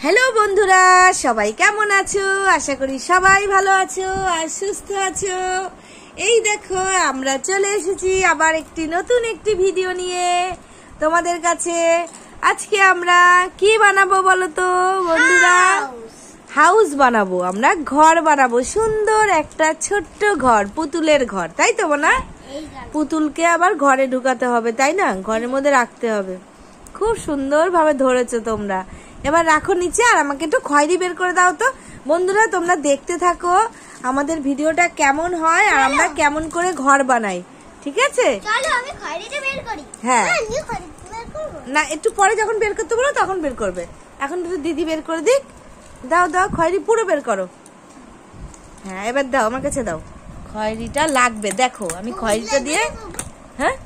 Hello বন্ধুরা, সবাই কেমন আছো? আশা করি সবাই ভালো আছো আর সুস্থ আছো। এই দেখো আমরা চলে এসেছি আবার নতুন একটি ভিডিও নিয়ে তোমাদের কাছে। আজকে আমরা কি বানাবো বলো তো বন্ধুরা? হাউস বানাবো, আমরা ঘর বানাবো, সুন্দর একটা ছোট্ট ঘর, পুতুলের ঘর, তাই তো না? পুতুলকে আবার ঘরে ঢুকাতে হবে, তাই না? ঘরের মধ্যে রাখতে হবে। খুব সুন্দর ভাবে ধরেছো তোমরা। এবার রাখো নিচে, আর আমাকে একটু খয়েরি বের করে দাও তো। বন্ধুরা তোমরা দেখতে থাকো আমাদের ভিডিওটা কেমন হয় আর আমরা কেমন করে ঘর বানাই, ঠিক আছে? চলো আমি খয়েরিটা বের করি। হ্যাঁ না, একটু পরে যখন বের করতে বলো তখন বের করবে। এখন তো দিদি বের করে দিক। দাও দাও, খয়েরি পুরো বের করো। হ্যাঁ এবার দাও, আমার কাছে দাও। খয়েরিটা লাগবে, দেখো আমি খয়েরিটা দিয়ে, হ্যাঁ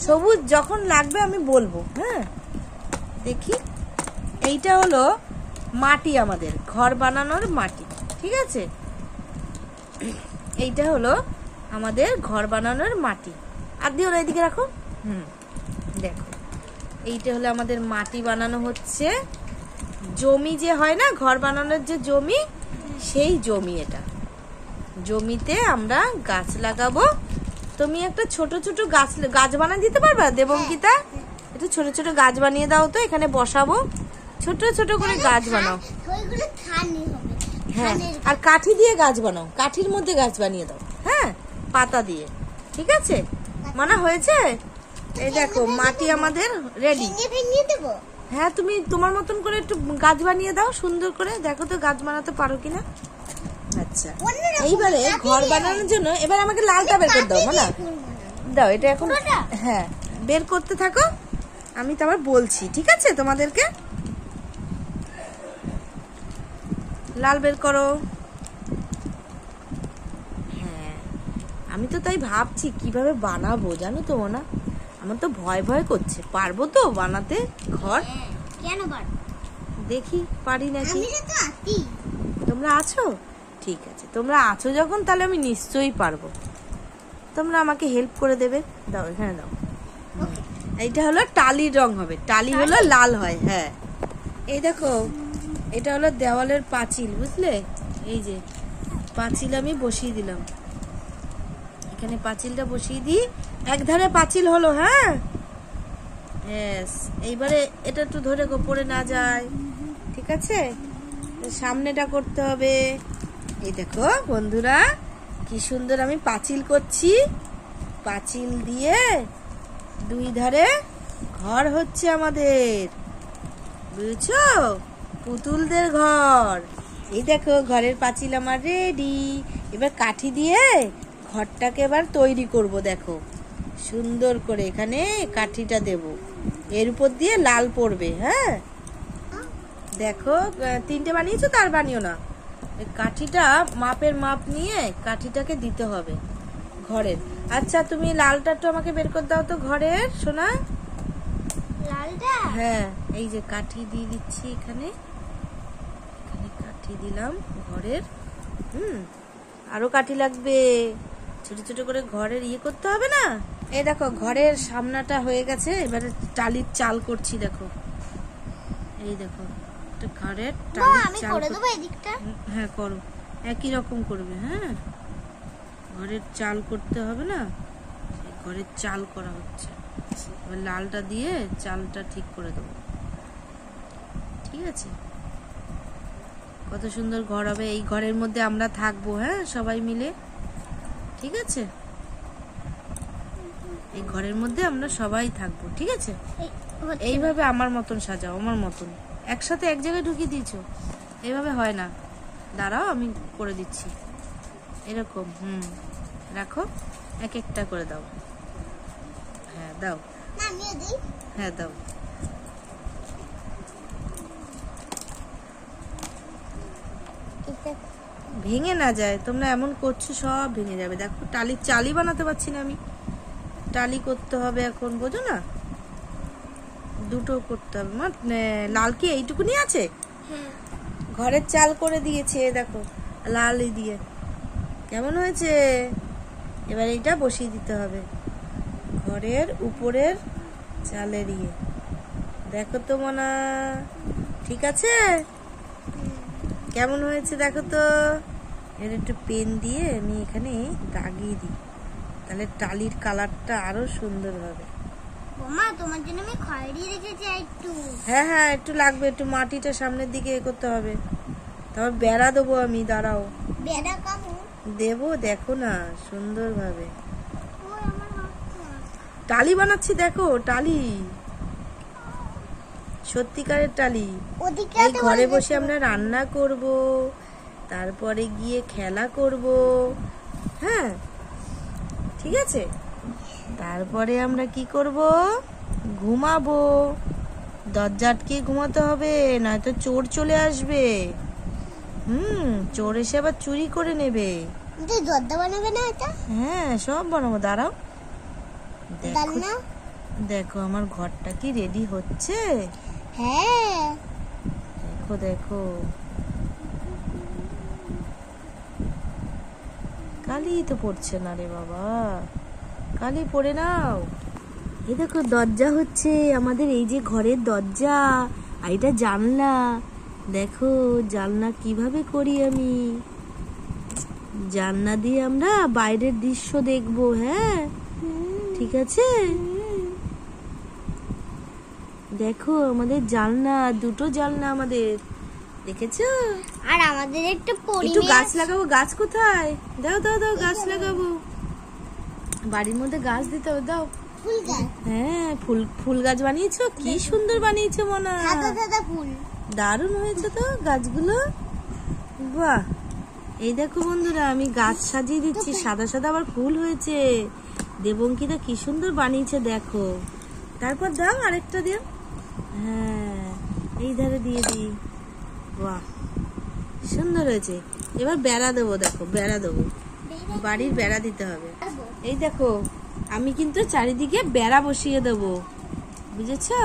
সবুজ যখন লাগবে আমি বলবো। হ্যাঁ দেখি, এইটা হলো মাটি, আমাদের ঘর বানানোর মাটি, ঠিক আছে? এইটা হলো আমাদের ঘর বানানোর মাটি। আর দিয়ে ওরা এদিকে রাখো। দেখো এইটা হলো আমাদের মাটি বানানো হচ্ছে। জমি যে হয় না ঘর বানানোর যে জমি, সেই জমি এটা। জমিতে আমরা গাছ লাগাবো। তুমি একটা ছোট ছোট গাছ বানিয়ে দিতে পারবা দেবঙ্কিতা? একটু ছোট ছোট গাছ বানিয়ে দাও তো, এখানে বসাবো। ছোট ছোট করে গাছ বানাও। হ্যাঁ, আর কাঠি দিয়ে গাছ বানাও, কাঠির মধ্যে গাছ বানিয়ে দাও। হ্যাঁ, পাতা দিয়ে, ঠিক আছে? মানা হয়েছে? এই দেখো মাটি আমাদের রেডি। হ্যাঁ, তুমি তোমার মতন করে একটু গাছ বানিয়ে দাও সুন্দর করে। দেখো তো গাছ বানাতে পারো কিনা। আচ্ছা, এইবারে ঘর বানানোর জন্য এবার আমাকে লালটা বের করে দাও। মানা দাও এটা এখন। হ্যাঁ বের করতে থাকো, আমি তো আবার বলছি, ঠিক আছে তোমাদেরকে? লাল বের করো। হ্যাঁ, আমি তো তাই ভাবছি কিভাবে বানাবো, জানো তো না? আমার তো ভয় ভয় করছে। পারবো তো বানাতে ঘর? কেন পারবো? দেখি পারি নাকি। তোমরা আছো? ঠিক আছে, তোমরা আছো যখন তাহলে আমি নিশ্চয়ই পারবো। তোমরা আমাকে হেল্প করে দেবে। দাও এখানে দাও। এইটা হলো টালির রং হবে, টালি হলো লাল হয়। হ্যাঁ এই দেখো, এটা হলো দেওয়ালের পাঁচিল, বুঝলে? এই যে পাঁচিল আমি বসিয়ে দিলাম, এখানে পাঁচিলটা বসিয়ে দিই। এক ধারে পাঁচিল হলো। হ্যাঁ এইবারে এটা একটু ধরে পড়ে না যায়, ঠিক আছে? সামনেটা করতে হবে। এই দেখো বন্ধুরা কি সুন্দর আমি পাঁচিল করছি। পাঁচিল দিয়ে দুই ধারে ঘর হচ্ছে আমাদের, বুঝছো? পুতুলদের ঘর। এই দেখো ঘরের পাঁচিল আমার রেডি। এবার কাঠি দিয়ে ঘরটাকে এবার তৈরি করব। দেখো সুন্দর করে এখানে কাঠিটা দেব, এর উপর দিয়ে লাল পড়বে। হ্যাঁ দেখো তিনটে বানিয়েছো, তার বানিও না। কাঠিটা মাপের মাপ নিয়ে কাঠিটাকে দিতে হবে ঘরের। আচ্ছা তুমি লালটা একটু আমাকে বের করে দাও তো ঘরের, সোনা। লালটা? হ্যাঁ এই যে কাঠি দিয়ে দিচ্ছি এখানে, এখানে কাঠি দিলাম ঘরের। আরো কাঠি লাগবে, ছোট ছোট করে ঘরের ইয়ে করতে হবে না? এই দেখো ঘরের সামনাটা হয়ে গেছে, এবারে টালির চাল করছি। দেখো এই দেখো ঘরের টালির চাল। হ্যাঁ করো, একই রকম করবে। হ্যাঁ ঘরের চাল করতে হবে না? ঘরের চাল করা হচ্ছে। এবার লালটা দিয়ে চালটা ঠিক করে দেবো, ঠিক আছে? কত সুন্দর ঘর হবে। এই ঘরের মধ্যে আমরা থাকবো, হ্যাঁ সবাই মিলে, ঠিক আছে? এই ঘরের মধ্যে আমরা সবাই থাকবো, ঠিক আছে? এইভাবে আমার মতন সাজাও, আমার মতন। একসাথে এক জায়গায় ঢুকিয়ে দিয়েছো, এইভাবে হয় না। দাঁড়াও আমি করে দিচ্ছি এরকম। রাখো, এক একটা করে দাও। হ্যাঁ দাও। হ্যাঁ দাও। ভেঙে না যায়, তোমরা এমন করছো সব ভেঙে যাবে। দেখো টালির চালই বানাতে পারছি না আমি। টালি করতে হবে এখন, বোঝো না? দুটো করতে হবে। লাল কি এইটুকুনি আছে? ঘরের চাল করে দিয়েছে দেখো, লাল দিয়ে। কেমন হয়েছে? এবার এইটা বসিয়ে দিতে হবে ঘরের উপরের চালের ইয়ে। দেখো তো মনা, ঠিক আছে? কেমন হয়েছে দেখো তো। এর একটু পেন দিয়ে আমি এখানে দাগিয়ে দিই, তাহলে টালির কালারটা আরো সুন্দর হবে। বৌমা তোমার জন্য আমি খয়েরি রেখেছি একটু। হ্যাঁ হ্যাঁ, একটু লাগবে, একটু মাটিটা সামনের দিকে এ করতে হবে। তারপর বেড়া দেবো আমি, দাঁড়াও। বেড়া কামু দেবো, দেখো না সুন্দর ভাবে ওই আমার হাতটা। টালি বানাচ্ছি, দেখো টালি, সত্যিকারের টালি। ওদিকে এই ঘরে বসে আমরা রান্না করব, তারপরে গিয়ে খেলা করব। হ্যাঁ ঠিক আছে, তারপরে আমরা কি করব, ঘুমাবো। দরজা আটকে ঘুমাতে হবে, নয়তো চোর চলে আসবে। চোর এসে আবার চুরি করে নেবে। তুই দরজা বানাবে না এটা? হ্যাঁ সব বানাবো, দাঁড়াও। ডাল দেখো না? দেখো আমার ঘরটা কি রেডি হচ্ছে। হ্যাঁ দেখো দেখো, কালি তো পড়ছে না রে বাবা, কালি পড়ে নাও। এই দেখো দরজা হচ্ছে আমাদের, এই যে ঘরের দরজা, আর এটা জানলা। দেখো জানলা কিভাবে করি আমি, জানলা দিয়ে আমরা বাইরের দৃশ্য দেখবো। হ্যাঁ ঠিক আছে, দেখো আমাদের জানলা, দুটো জানলা আমাদের, দেখেছো? আর আমাদের একটু একটু পরিবেশ গাছ লাগাবো। গাছ কোথায়? দাও দাও দাও, গাছ লাগাবো, বাড়ির মধ্যে গাছ দিতে হবে, দাও। ফুল গাছ, হ্যাঁ ফুল গাছ বানিয়েছো, কি সুন্দর বানিয়েছো মনা, সাদা সাদা ফুল। দারুণ হয়েছে তো গাছগুলো, বাহ। এই দেখো বন্ধুরা, আমি গাছ সাজিয়ে দিচ্ছি, সাদা সাদা আবার ফুল হয়েছে। দেবঙ্কিতা কি সুন্দর বানিয়েছে দেখো। তারপর দাও আরেকটা দিও, হ্যাঁ এই ধারে দিয়ে দিই, বাহ সুন্দর হয়েছে। এবার বেড়া দেবো, দেখো বেড়া দেবো, বাড়ির বেড়া দিতে হবে। এই দেখো আমি কিন্তু চারিদিকে বেড়া বসিয়ে দেবো, বুঝেছো?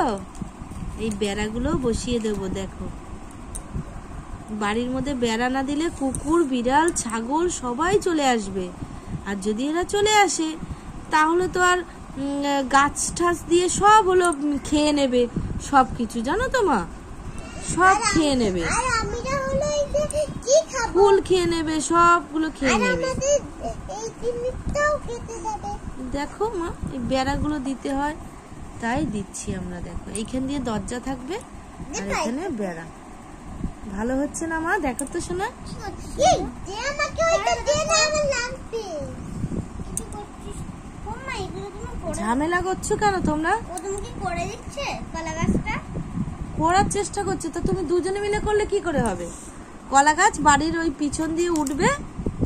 এই বেড়াগুলো বসিয়ে দেবো, দেখো। বাড়ির মধ্যে বেড়া না দিলে কুকুর, বিড়াল, ছাগল সবাই চলে আসবে। আর যদি এরা চলে আসে তাহলে তো আর গাছ ঠাছ দিয়ে সব হলো খেয়ে নেবে, সব কিছু, জানো তো মা, সব খেয়ে নেবে। আর আমি না হলো এই যে কি খাবো, ফুল খেয়ে নেবে, সবগুলো খেয়ে আর নেবে। আমাদের এই জিনিসটাও খেতে যাবে। দেখো মা, এই বেড়াগুলো দিতে হয়, তাই দিচ্ছি আমরা। দেখো এইখান দিয়ে দরজা থাকবে আর এখানে বেড়া। ভালো হচ্ছে না মা? দেখো তো শোনা, এই দে আমাকে ওইটা দে না, আমার লাগবে। কি করছিস বৌমা? এগুলো তুমি করে ঝামেলা করছো কেন তোমরা? ও তোমাকে করে দিচ্ছে কলা গাছটা? করার চেষ্টা করছে তো, তুমি দুজনে মিলে করলে কি করে হবে? কলা গাছ বাড়ির ওই পিছন দিয়ে উঠবে,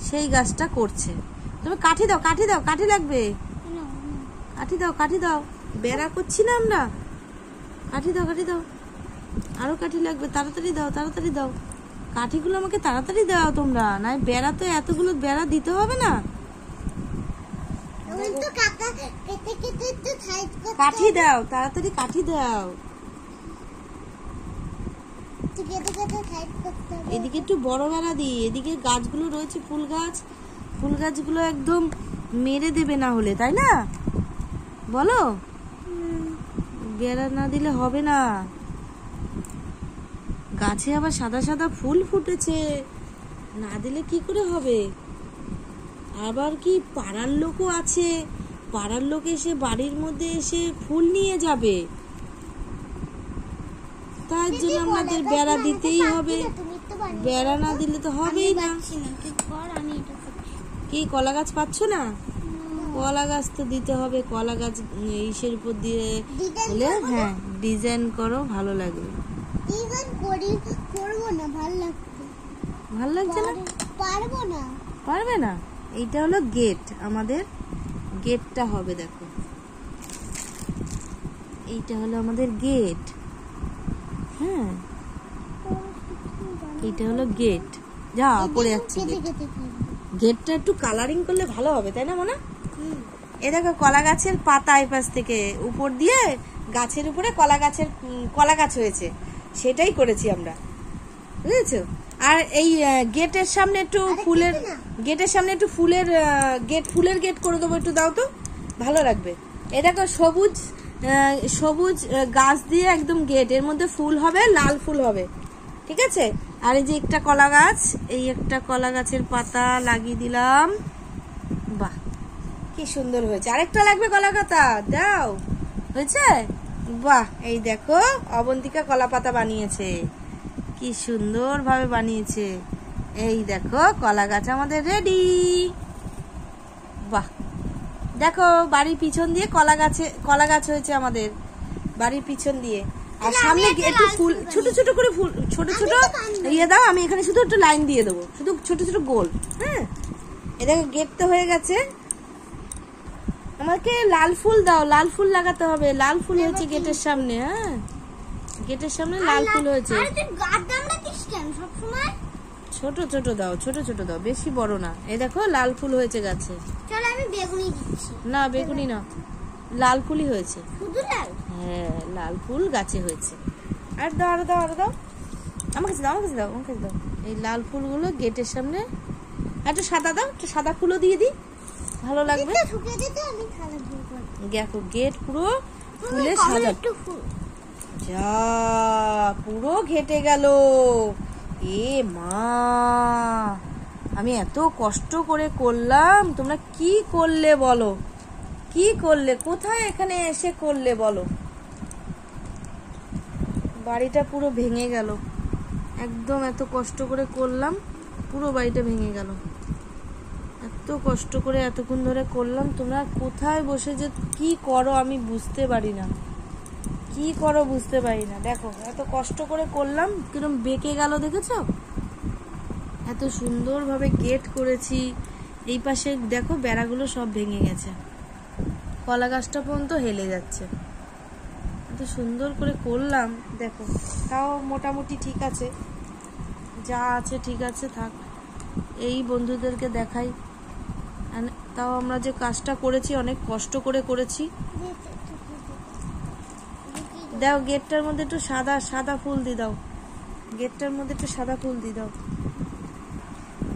সেই গাছটা করছে। তুমি কাঠি দাও, কাঠি দাও, কাঠি লাগবে, কাঠি দাও, কাঠি দাও। বেড়া করছি না আমরা, কাঠি দাও, কাঠি দাও, আরো কাঠি লাগবে, তাড়াতাড়ি দাও, তাড়াতাড়ি দাও। কাঠিগুলো আমাকে তাড়াতাড়ি দাও তোমরা, নাই বেড়া তো এতগুলো বেড়া দিতে হবে না। এখন তো কাটা কেটে কেটে একটু সাইজ করতে কাঠি দাও, তাড়াতাড়ি কাঠি দাও। একটু কেটে কেটে সাইজ করতে হবে। এদিকে একটু বড় বেড়া দিই, এদিকে গাছগুলো রয়েছে, ফুল গাছ, ফুল গাছগুলো একদম মেরে দেবে না হলে, তাই না বলো? বেড়া না দিলে হবে না। গাছে আবার সাদা সাদা ফুল ফুটেছে, না দিলে কি করে হবে? আবার কি পাড়ার লোকও আছে, পাড়ার লোক এসে বাড়ির মধ্যে এসে ফুল নিয়ে যাবে, তার জন্য আমাদের বেড়া দিতেই হবে। তুমি তো বানিয়ে বেড়া না দিলে তো হবেই না। পাচ্ছি না, তুই কর, আমি এটা করছি। কি কলা গাছ পাচ্ছ না? কলা গাছ তো দিতে হবে, কলা গাছ ইসের উপর দিয়ে ডিজাইন হলে, করবো না? হ্যাঁ ডিজাইন করো, ভালো লাগবে। ডিজাইন করবো না, ভালো লাগছে। ভালো লাগছে না? পারবো না। পারবে না? এইটা হলো গেট, আমাদের গেটটা হবে, দেখো এইটা হলো আমাদের গেট। হ্যাঁ এইটা হলো গেট, যা পড়ে যাচ্ছে কেটে গেট। কেটে খাবো। গেটটা একটু কালারিং করলে ভালো হবে, তাই না মনে? এ দেখো কলা গাছের পাতা এই পাশ থেকে উপর দিয়ে গাছের উপরে কলা গাছ হয়েছে, সেটাই করেছি আমরা, বুঝেছো? আর এই গেটের সামনে একটু ফুলের, গেটের সামনে একটু ফুলের গেট করে দেবো, একটু দাও তো, ভালো লাগবে। এ দেখো সবুজ সবুজ গাছ দিয়ে একদম গেট, এর মধ্যে ফুল হবে, লাল ফুল হবে, ঠিক আছে? আর এই যে একটা কলা গাছ, এই একটা কলা গাছের পাতা লাগিয়ে দিলাম। বাহ, কি সুন্দর হয়েছে। আরেকটা লাগবে কলা পাতা, দাও। হয়েছে? বাহ, এই দেখো অবন্তিকা কলা পাতা বানিয়েছে, কি সুন্দর ভাবে বানিয়েছে। এই দেখো কলা গাছ আমাদের রেডি। বাহ, দেখো বাড়ির পিছন দিয়ে কলা গাছ হয়েছে আমাদের বাড়ির পিছন দিয়ে। আর সামনে একটু ফুল, ছোট ছোট করে ফুল, ছোট ছোট ইয়ে দাও। আমি এখানে শুধু একটু লাইন দিয়ে দেবো, শুধু ছোট ছোট গোল। হ্যাঁ, এ দেখো গেট তো হয়ে গেছে। আমাকে লাল ফুল দাও, লাল ফুল লাগাতে হবে। লাল ফুল হয়েছে গেটের সামনে। হ্যাঁ, গেটের সামনে লাল ফুল হয়েছে। ছোট ছোট দাও, ছোট ছোট দাও, বেশি বড় না। এই দেখো লাল ফুল হয়েছে গাছে। চলো আমি বেগুনি দিচ্ছি। না বেগুনি না, লাল ফুলই হয়েছে। শুধু লাল? হ্যাঁ, লাল ফুল গাছে হয়েছে। আর দাও, আর দাও, আর দাও। আমার কাছে দাও, আমার কাছে দাও, আমার কাছে দাও। এই লাল ফুলগুলো গেটের সামনে। একটু সাদা দাও, একটু সাদা ফুলও দিয়ে দিই, ভালো লাগবে। দেখো গেট পুরো ফুলে সাদা। যা, পুরো ঘেটে গেল। এ মা, আমি এত কষ্ট করে করলাম, তোমরা কি করলে বলো? কি করলে? কোথায় এখানে এসে করলে বলো? বাড়িটা পুরো ভেঙে গেল। একদম এত কষ্ট করে করলাম, পুরো বাড়িটা ভেঙে গেল। এত কষ্ট করে এতক্ষণ ধরে করলাম, তোমরা কোথায় বসে যে কি করো আমি বুঝতে পারি না। কি করো বুঝতে পারি না। দেখো এত কষ্ট করে করলাম, কিরম বেঁকে গেল দেখেছো? এত সুন্দরভাবে গেট করেছি। এই পাশে দেখো বেড়াগুলো সব ভেঙে গেছে, কলা গাছটা পর্যন্ত হেলে যাচ্ছে। এত সুন্দর করে করলাম, দেখো তাও মোটামুটি ঠিক আছে, যা আছে ঠিক আছে, থাক। এই বন্ধুদেরকে দেখাই, তাও আমরা যে কাজটা করেছি অনেক কষ্ট করে করেছি। দাও গেটটার মধ্যে একটু সাদা সাদা ফুল দিয়ে দাও, গেটটার মধ্যে একটু সাদা ফুল দিয়ে দাও।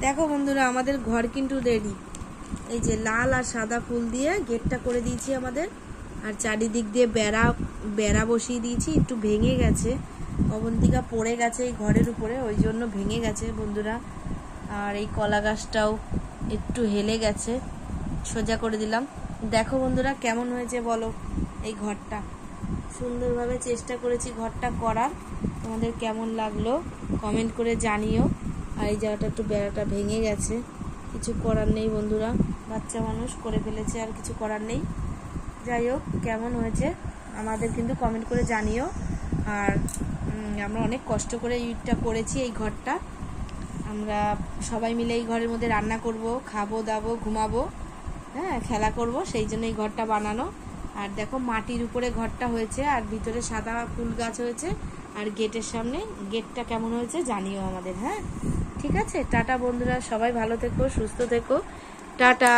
দেখো বন্ধুরা আমাদের ঘর কিন্তু রেডি। এই যে লাল আর সাদা ফুল দিয়ে গেটটা করে দিয়েছি আমাদের। আর চারিদিক দিয়ে বেড়া বসিয়ে দিয়েছি। একটু ভেঙে গেছে, অবন্তিকা পড়ে গেছে এই ঘরের উপরে, ওই জন্য ভেঙে গেছে বন্ধুরা। আর এই কলা গাছটাও একটু হেলে গেছে, সোজা করে দিলাম। দেখো বন্ধুরা কেমন হয়েছে বলো? এই ঘরটা সুন্দরভাবে চেষ্টা করেছি ঘরটা করার, তোমাদের কেমন লাগলো কমেন্ট করে জানিও। আর এই জায়গাটা একটু বেড়াটা ভেঙে গেছে, কিছু করার নেই বন্ধুরা, বাচ্চা মানুষ করে ফেলেছে, আর কিছু করার নেই। যাই হোক কেমন হয়েছে আমাদের কিন্তু কমেন্ট করে জানিও। আর আমরা অনেক কষ্ট করে ইটটা করেছি এই ঘরটা। আমরা সবাই মিলে এই ঘরের মধ্যে রান্না করব, খাবো দাবো, ঘুমাবো, হ্যাঁ খেলা করব, সেই জন্য এই ঘরটা বানানো। আর দেখো মাটির উপরে ঘরটা হয়েছে, আর ভিতরে সাদা ফুল গাছ হয়েছে। আর গেটের সামনে, গেটটা কেমন হয়েছে জানিও আমাদের। হ্যাঁ ঠিক আছে, টাটা বন্ধুরা, সবাই ভালো থেকো, সুস্থ থেকো, টাটা।